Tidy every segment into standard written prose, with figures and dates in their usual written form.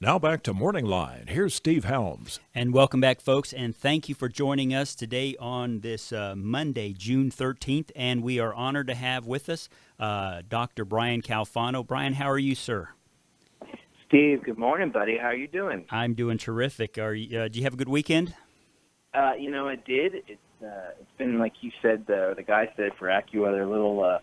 Now back to Morningline. Here's Steve Helms. And welcome back, folks, and thank you for joining us today on this Monday, June 13th. And we are honored to have with us Dr. Brian Calfano. Brian, how are you, sir? Steve, good morning, buddy. How are you doing? I'm doing terrific. Do you have a good weekend? I did. It's been, like you said, the guy said for AccuWeather,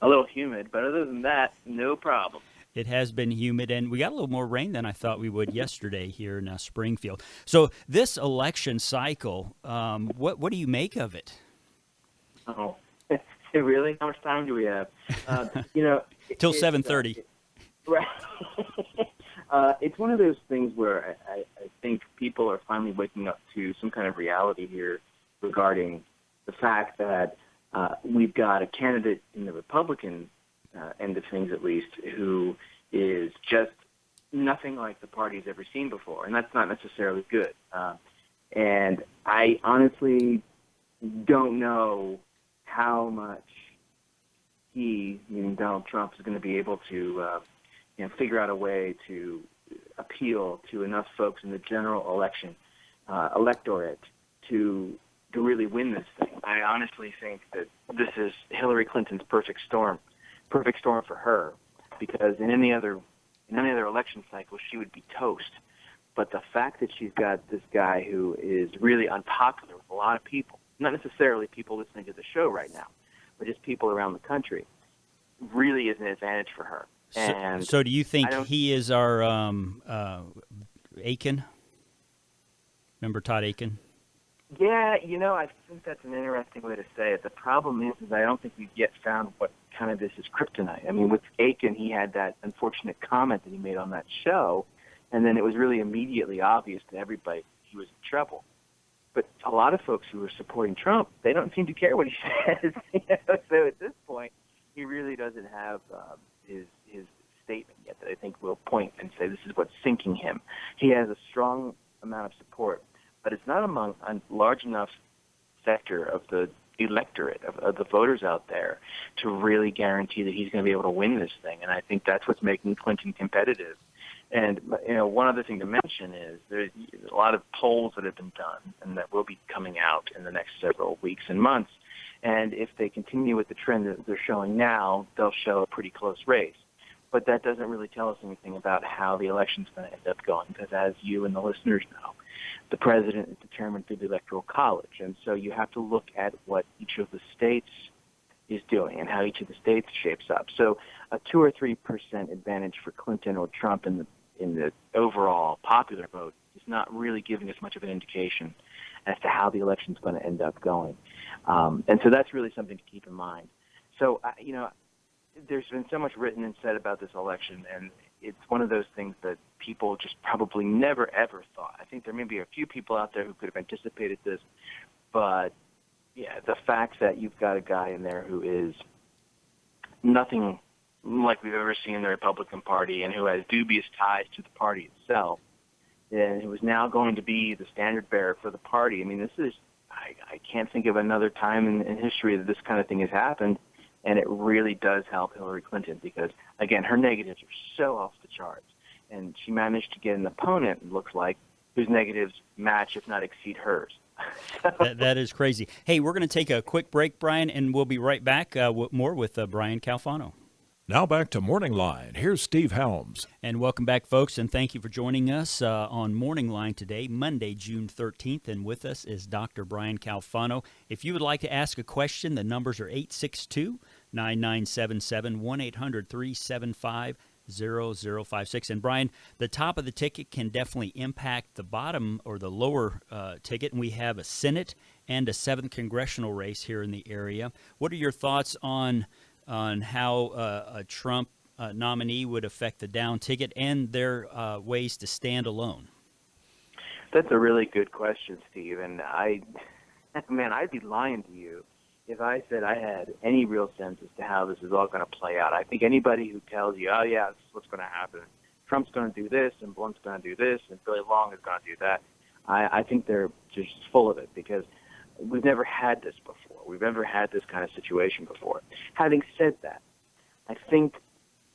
a little humid, but other than that, no problem. It has been humid, and we got a little more rain than I thought we would yesterday here in Springfield. So this election cycle, what do you make of it? Oh, really? How much time do we have? Till 7:30. Right. It's one of those things where I think people are finally waking up to some kind of reality here regarding the fact that we've got a candidate in the Republican end of things, at least, who is just nothing like the party's ever seen before, and that's not necessarily good. And I honestly don't know how much he, meaning Donald Trump, is going to be able to figure out a way to appeal to enough folks in the general election electorate to really win this thing. I honestly think that this is Hillary Clinton's perfect storm for her, because in any other election cycle she would be toast. But the fact that she's got this guy who is really unpopular with a lot of people, not necessarily people listening to the show right now, but just people around the country, really is an advantage for her. And so do you think he is our Aiken? Remember Todd Aiken? Yeah, I think that's an interesting way to say it. The problem is I don't think we've yet found what kind of this is kryptonite. I mean, with Aiken, he had that unfortunate comment that he made on that show, and then it was really immediately obvious to everybody he was in trouble. But a lot of folks who are supporting Trump, they don't seem to care what he says. So at this point, he really doesn't have his statement yet that I think will point and say this is what's sinking him. He has a strong amount of support, but it's not among a large enough sector of the electorate, of the voters out there, to really guarantee that he's going to be able to win this thing. And I think that's what's making Clinton competitive. And one other thing to mention is there's a lot of polls that have been done and that will be coming out in the next several weeks and months. And if they continue with the trend that they're showing now, they'll show a pretty close race. But that doesn't really tell us anything about how the election's going to end up going, because as you and the listeners know, the president is determined through the Electoral College. And so you have to look at what each of the states is doing and how each of the states shapes up. So a 2 or 3% advantage for Clinton or Trump in the overall popular vote is not really giving us much of an indication as to how the election's going to end up going. And so that's really something to keep in mind. So, there's been so much written and said about this election, and it's one of those things that people just probably never, ever thought. I think there may be a few people out there who could have anticipated this, but, yeah, the fact that you've got a guy in there who is nothing like we've ever seen in the Republican Party and who has dubious ties to the party itself, and who is now going to be the standard bearer for the party. I mean, this is, I can't think of another time in history that this kind of thing has happened. And it really does help Hillary Clinton because, again, her negatives are so off the charts. And she managed to get an opponent, it looks like, whose negatives match, if not exceed hers. That is crazy. Hey, we're going to take a quick break, Brian, and we'll be right back more with Brian Calfano. Now back to Morningline. Here's Steve Helms. And welcome back, folks, and thank you for joining us on Morningline today, Monday, June 13th. And with us is Dr. Brian Calfano. If you would like to ask a question, the numbers are 862-9977, 1-800-375-0056. And, Brian, the top of the ticket can definitely impact the bottom or the lower ticket. And we have a Senate and a 7th congressional race here in the area. What are your thoughts on how a Trump nominee would affect the down ticket and their ways to stand alone? That's a really good question, Steve. And I'd be lying to you if I said I had any real sense as to how this is all going to play out. I think anybody who tells you, oh, yeah, this is what's going to happen, Trump's going to do this, and Blunt's going to do this, and Billy Long is going to do that, I think they're just full of it because we've never had this before. We've never had this kind of situation before. Having said that, I think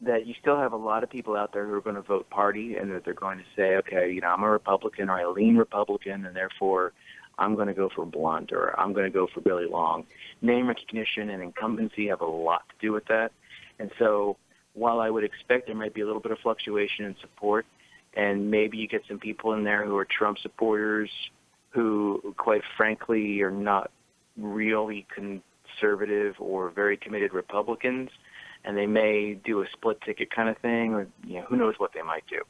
that you still have a lot of people out there who are going to vote party, and that they're going to say, okay, I'm a Republican, or I lean Republican, and therefore I'm going to go for Blunt, or I'm going to go for Billy Long. Name recognition and incumbency have a lot to do with that. And so while I would expect there might be a little bit of fluctuation in support, and maybe you get some people in there who are Trump supporters who, quite frankly, are not really conservative or very committed Republicans, and they may do a split ticket kind of thing, or who knows what they might do.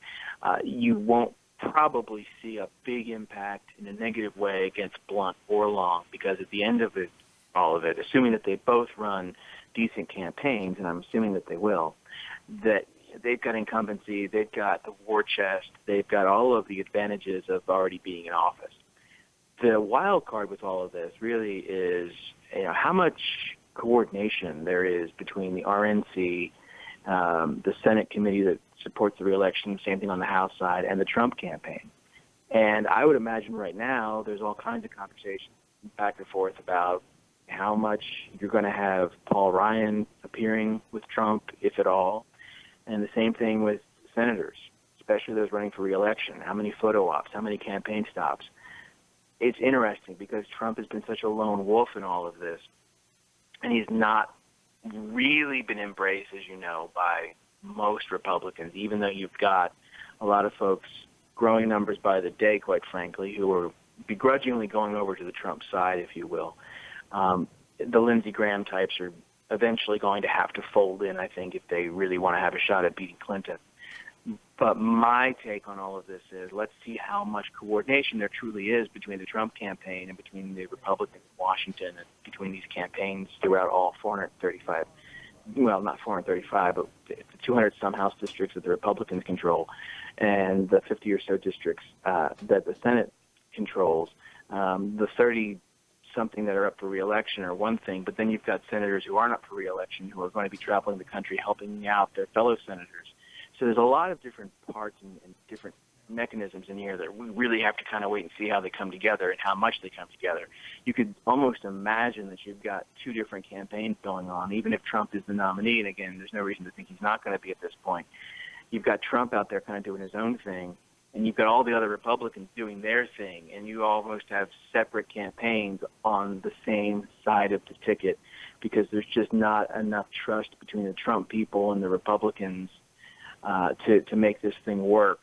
You won't probably see a big impact in a negative way against Blunt or Long, because at the end of it, all of it, assuming that they both run decent campaigns, and I'm assuming that they will, that they've got incumbency, they've got the war chest, they've got all of the advantages of already being in office. The wild card with all of this really is how much coordination there is between the RNC, the Senate committee that supports the reelection, same thing on the House side, and the Trump campaign. And I would imagine right now there's all kinds of conversations back and forth about how much you're going to have Paul Ryan appearing with Trump, if at all, and the same thing with senators, especially those running for reelection. How many photo ops, how many campaign stops? It's interesting because Trump has been such a lone wolf in all of this, and he's not really been embraced, as you know, by most Republicans, even though you've got a lot of folks, growing numbers by the day, quite frankly, who are begrudgingly going over to the Trump side, if you will. The Lindsey Graham types are eventually going to have to fold in, I think, if they really want to have a shot at beating Clinton. But my take on all of this is, let's see how much coordination there truly is between the Trump campaign and between the Republicans in Washington, and between these campaigns throughout all 435, well, not 435, but the 200-some House districts that the Republicans control, and the 50 or so districts that the Senate controls. The 30-something that are up for re-election are one thing, but then you've got senators who aren't up for re-election who are going to be traveling the country helping out their fellow senators. So there's a lot of different parts and different mechanisms in here that we really have to kind of wait and see how they come together and how much they come together. You could almost imagine that you've got two different campaigns going on, even if Trump is the nominee, and again, there's no reason to think he's not going to be at this point. You've got Trump out there kind of doing his own thing, and you've got all the other Republicans doing their thing, and you almost have separate campaigns on the same side of the ticket, because there's just not enough trust between the Trump people and the Republicans to make this thing work.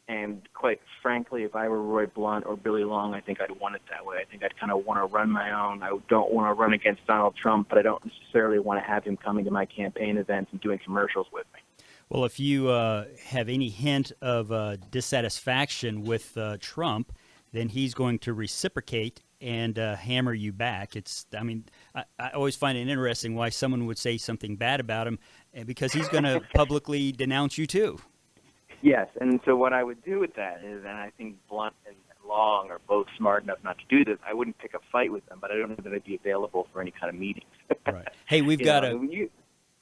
And quite frankly, if I were Roy Blunt or Billy Long, I think I'd want it that way. I think I'd kind of want to run my own. I don't want to run against Donald Trump, but I don't necessarily want to have him coming to my campaign events and doing commercials with me. Well, if you have any hint of dissatisfaction with Trump, then he's going to reciprocate and hammer you back. I always find it interesting why someone would say something bad about him, because he's going to publicly denounce you too. Yes, and so what I would do with that is, and I think Blunt and Long are both smart enough not to do this, I wouldn't pick a fight with them, but I don't know that I'd be available for any kind of meetings. Right. Hey, we've got a...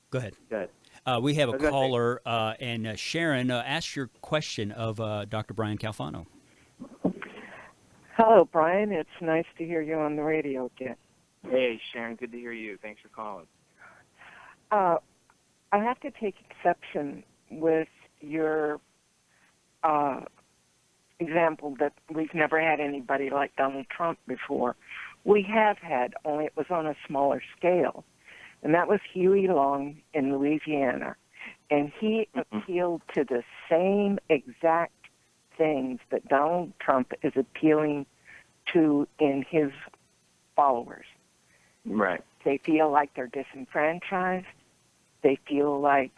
Go ahead. Go ahead. We have a caller, and Sharon, ask your question of Dr. Brian Calfano. Hello, Brian. It's nice to hear you on the radio again. Hey, Sharon, good to hear you. Thanks for calling. I have to take exception with your example that we've never had anybody like Donald Trump before. We have had, only it was on a smaller scale, and that was Huey Long in Louisiana. And he appealed to the same exact things that Donald Trump is appealing to in his followers. Right. They feel like they're disenfranchised. They feel like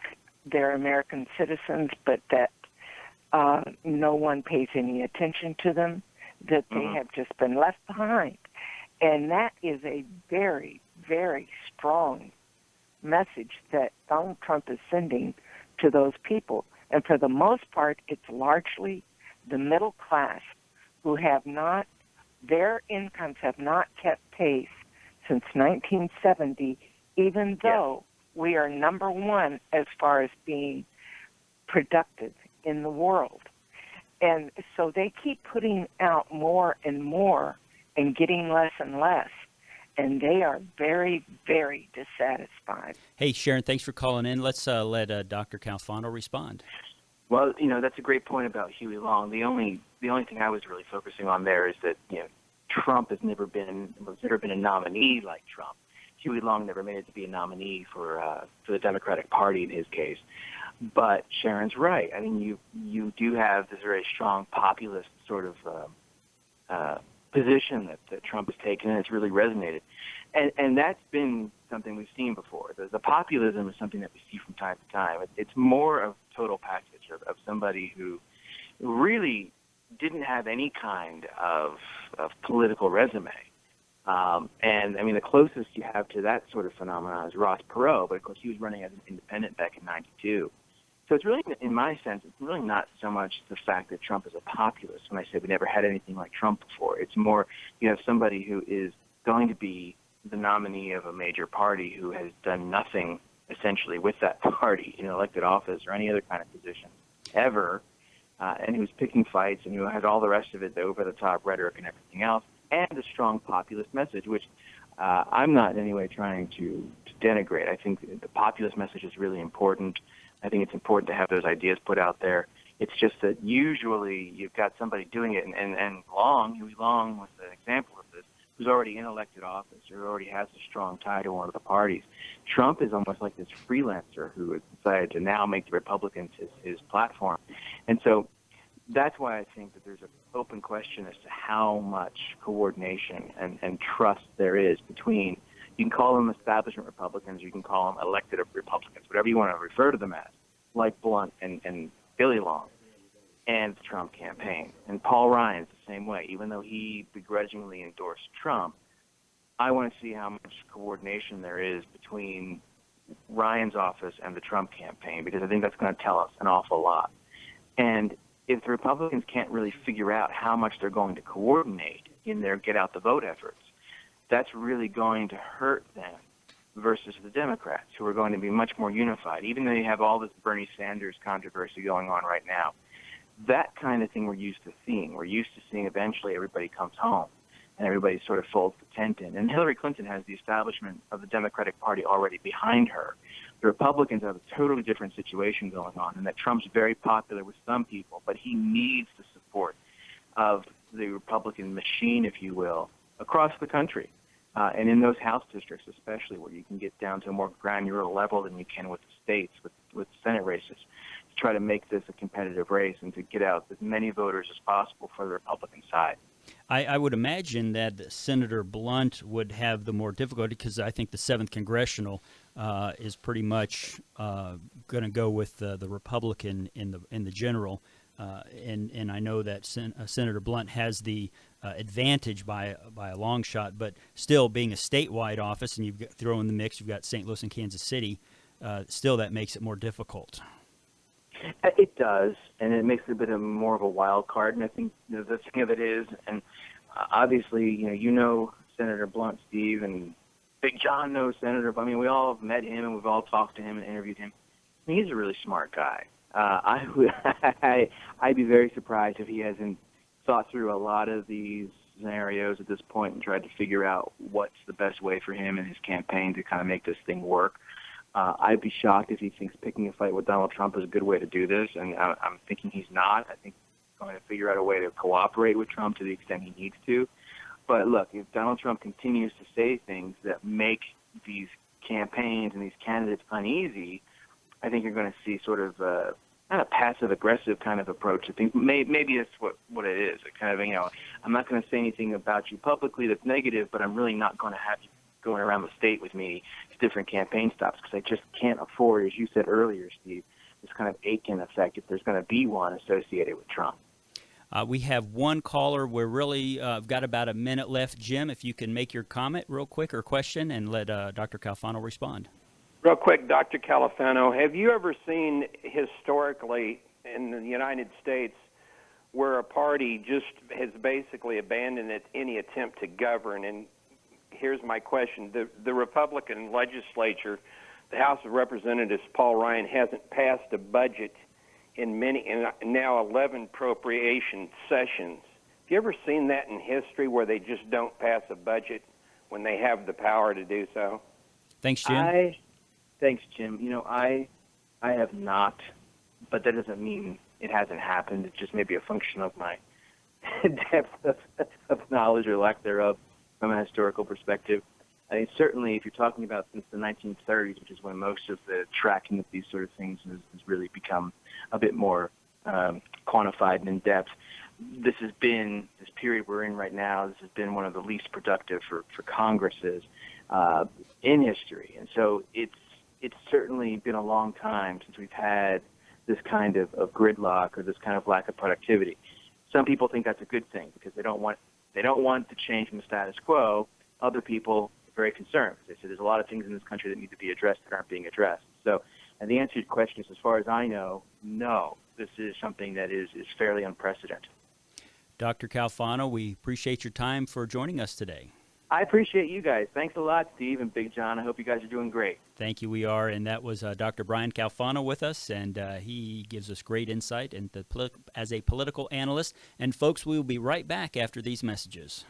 they're American citizens, but that no one pays any attention to them, that they have just been left behind. And that is a very, very strong message that Donald Trump is sending to those people. And for the most part, it's largely the middle class who have not, their incomes have not kept pace since 1970, even though we are number one as far as being productive in the world. And so they keep putting out more and more and getting less and less. and they are very, very dissatisfied. Hey, Sharon, thanks for calling in. Let's let Dr. Calfano respond. Well, that's a great point about Huey Long. The only thing I was really focusing on there is that Trump has never been a nominee like Trump. Huey Long never made it to be a nominee for the Democratic Party in his case. But Sharon's right. I mean, you do have this very strong populist sort of position that Trump has taken, and it's really resonated. And that's been something we've seen before. The populism is something that we see from time to time. It's more of a total package of somebody who really didn't have any kind of political resume. And, I mean, the closest you have to that sort of phenomenon is Ross Perot, but, of course, he was running as an independent back in 92. So it's really, in my sense, it's really not so much the fact that Trump is a populist. When I say we never had anything like Trump before, it's more you have somebody who is going to be the nominee of a major party who has done nothing, essentially, with that party, elected office or any other kind of position ever, and who's picking fights and who has all the rest of it, the over-the-top rhetoric and everything else, and a strong populist message, which I'm not in any way trying to denigrate. I think the populist message is really important. I think it's important to have those ideas put out there. It's just that usually you've got somebody doing it, and Huey Long was an example of this, who's already in elected office or already has a strong tie to one of the parties. Trump is almost like this freelancer who has decided to now make the Republicans his platform. And so that's why I think that there's an open question as to how much coordination and trust there is between, you can call them establishment Republicans, you can call them elected Republicans, whatever you want to refer to them as, like Blunt and Billy Long, and the Trump campaign. And Paul Ryan's the same way. Even though he begrudgingly endorsed Trump, I want to see how much coordination there is between Ryan's office and the Trump campaign, because I think that's going to tell us an awful lot. And if the Republicans can't really figure out how much they're going to coordinate in their get-out-the-vote efforts, that's really going to hurt them versus the Democrats, who are going to be much more unified, even though you have all this Bernie Sanders controversy going on right now. That kind of thing we're used to seeing. We're used to seeing eventually everybody comes home and everybody sort of folds the tent in. And Hillary Clinton has the establishment of the Democratic Party already behind her. The Republicans have a totally different situation going on, and that Trump's very popular with some people, but he needs the support of the Republican machine, if you will, across the country. And in those House districts especially, where you can get down to a more granular level than you can with the states, with Senate races, to try to make this a competitive race and to get out as many voters as possible for the Republican side. I would imagine that Senator Blunt would have the more difficulty, because I think the 7th Congressional is pretty much going to go with the Republican in the general. And I know that Senator Blunt has the advantage by a long shot, but still, being a statewide office, and you've thrown in the mix, you've got St. Louis and Kansas City, still that makes it more difficult. It does, and it makes it a bit more of a wild card. And I think the thing of it is, and obviously, you know Senator Blunt, Steve, and Big John knows Senator. I mean, we all have met him and we've all talked to him and interviewed him. I mean, he's a really smart guy. I'd be very surprised if he hasn't thought through a lot of these scenarios at this point and tried to figure out what's the best way for him and his campaign to kind of make this thing work. I'd be shocked if he thinks picking a fight with Donald Trump is a good way to do this, and I'm thinking he's not. I think he's going to figure out a way to cooperate with Trump to the extent he needs to. But look, if Donald Trump continues to say things that make these campaigns and these candidates uneasy, I think you're going to see sort of not a passive-aggressive kind of approach to things. Maybe that's what it is. It kind of, I'm not going to say anything about you publicly that's negative, but I'm really not going to have you going around the state with me to different campaign stops, because I just can't afford, as you said earlier, Steve, this kind of Aiken effect, if there's going to be one associated with Trump. We have one caller. We're really got about a minute left. Jim, if you can make your comment real quick or question and let Dr. Calfano respond. Real quick, Dr. Calfano, have you ever seen historically in the United States where a party just has basically abandoned any attempt to govern? And here's my question. The Republican legislature, the House of Representatives, Paul Ryan, hasn't passed a budget in now 11 appropriation sessions. Have you ever seen that in history, where they just don't pass a budget when they have the power to do so? Thanks, Jim. Thanks, Jim. I have not, but that doesn't mean it hasn't happened. It's just maybe a function of my depth of knowledge or lack thereof from a historical perspective. I mean, certainly, if you're talking about since the 1930s, which is when most of the tracking of these sort of things has really become a bit more quantified and in depth, this period we're in right now, this has been one of the least productive for Congresses in history. And so it's certainly been a long time since we've had this kind of gridlock or this kind of lack of productivity. Some people think that's a good thing because they don't want to change from the status quo. Other people are very concerned because they say there's a lot of things in this country that need to be addressed that aren't being addressed. So, and the answer to your question is, as far as I know, no. This is something that is fairly unprecedented. Dr. Calfano, we appreciate your time for joining us today. I appreciate you guys. Thanks a lot, Steve and Big John. I hope you guys are doing great. Thank you. We are. And that was Dr. Brian Calfano with us, and he gives us great insight as a political analyst. And, folks, we will be right back after these messages.